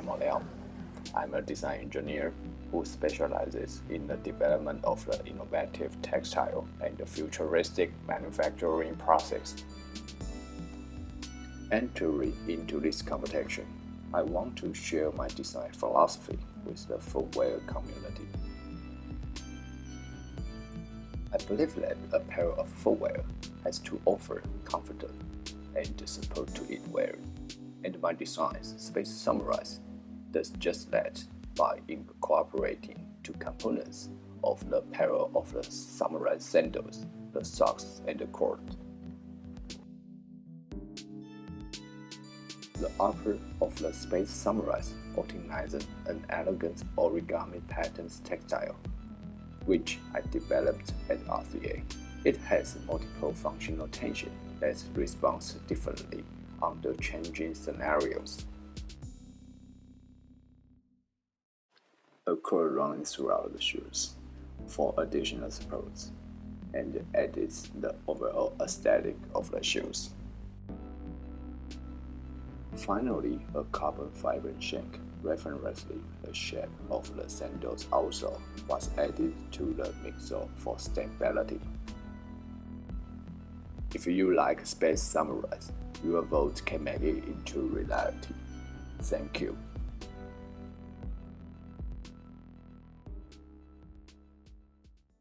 I'm Liao. I'm a design engineer who specializes in the development of the innovative textile and the futuristic manufacturing process. Entering into this competition, I want to share my design philosophy with the footwear community. I believe that a pair of footwear has to offer comfort and support to its wearer, and my designs space summarize does just that by incorporating two components of the apparel of the summarized sandals, the socks, and the cord. The upper of the space summarize organizes an elegant origami patterns textile, which I developed at RCA. It has multiple functional tension that responds differently under changing scenarios. A cord running throughout the shoes for additional supports and edits the overall aesthetic of the shoes. Finally, a carbon fiber shank referencing the shape of the sandals outsole was added to the midsole for stability. If you like Space Summarize, your vote can make it into reality. Thank you.